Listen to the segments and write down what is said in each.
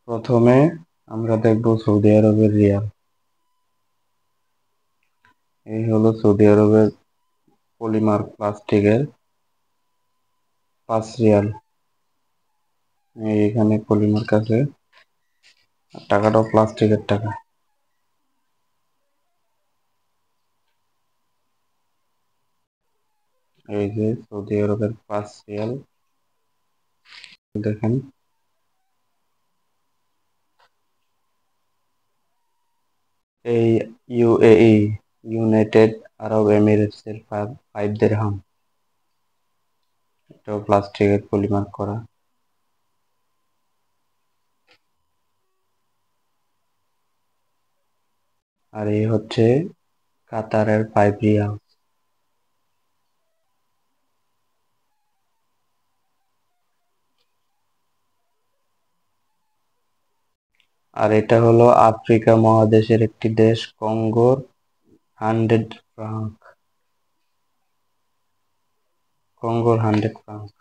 প্রথমে আমরা দেখব সৌদি আরবের রিয়াল। এই হলো সৌদি আরবের পলিমার প্লাস্টিকের 5 রিয়াল। এখানে পলিমার কাছে টাকাটাও প্লাস্টিকের টাকা। এই যে সৌদি আরবের 5 রিয়াল দেখেন। এই ইউএই, ইউনাইটেড আরব এমিরেটস এর 5 দিরহাম। এটাও প্লাস্টিকের পলিমার করা। আর এই হচ্ছে কাতারের 5 রিয়াল। আর এটা হলো আফ্রিকা মহাদেশের একটি দেশ, কঙ্গোর 100 ফ্রাঙ্ক। কঙ্গোর 100 ফ্রাঙ্ক।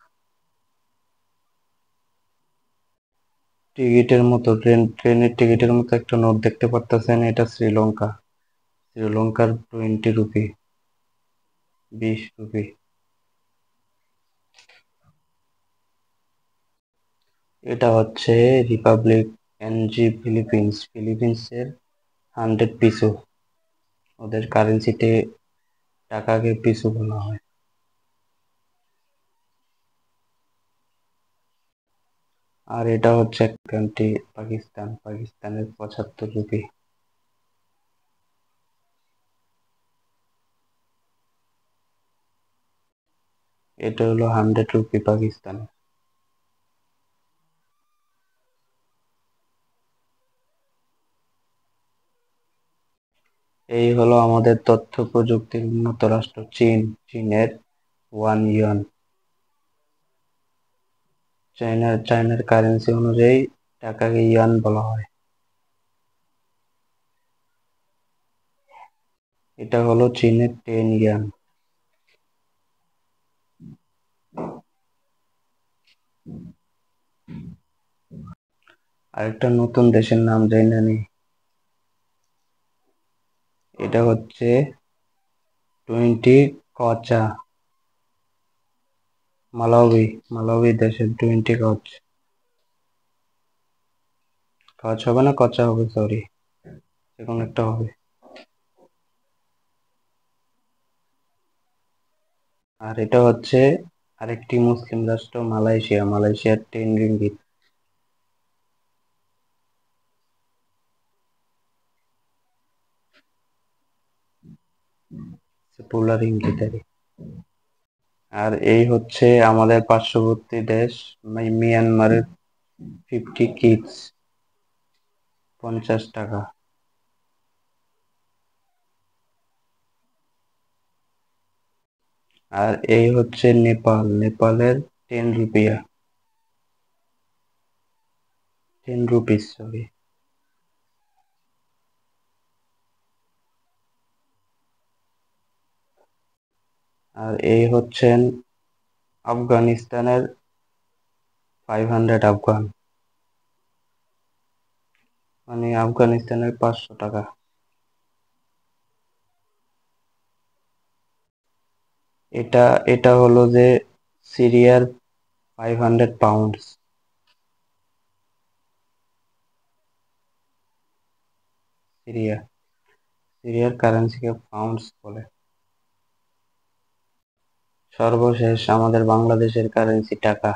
টিকিটের মতো ট্রেনের টিকিটের মতো একটা নোট দেখতে পারতেছেন, এটা শ্রীলঙ্কা। শ্রীলঙ্কার 20 রুপি, 20 রুপি। এটা হচ্ছে রিপাবলিক এনজি ফিলিপিন্স, ফিলিপিন্সের 100 পিসো। ওদের কারেন্সিতে টাকাকে পিসো বলা হয়। আর এটা হচ্ছে এক কান্ট্রি, পাকিস্তান, পাকিস্তানের 75 রুপি। এটা হলো 100 রুপি পাকিস্তান। এই হলো আমাদের তথ্য প্রযুক্তির উন্নত রাষ্ট্র চীন। চীনের 1 ইয়ন। চায়নার কারেন্সি অনুযায়ী টাকাকে ইয়ান বলা হয়। এটা হলো চীনের 10 ইয়ান। আরেকটা নতুন দেশের নাম জানি নি। এটা হচ্ছে 20 কচা। মালাউই, মালাউই দেশের 20 কচ। কচ হবে না কচা হবে, সরি, যেকোনো একটা হবে। আর এটা হচ্ছে আরেকটি মুসলিম রাষ্ট্র, মালয়েশিয়া। মালয়েশিয়ার 10 রিঙ্গিত। পোলার ইঙ্গিতারি। আর এই হচ্ছে আমাদের পার্শ্ববর্তী দেশ মিয়ানমারের 50 কিডস, 50 টাকা। আর এই হচ্ছে নেপাল, নেপালের 10 রুপিয়া, 10 রুপিস, সরি। আর এই হচ্ছেন আফগানিস্তানের 500 আফগান, মানে আফগানিস্তানের 500 টাকা। এটা এটা হলো যে সিরিয়ার 500 পাউন্ডস। সিরিয়া, সিরিয়ার কারেন্সিকে পাউন্ডস বলে। সর্বশেষ আমাদের বাংলাদেশের কারেন্সি টাকা,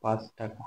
5 টাকা।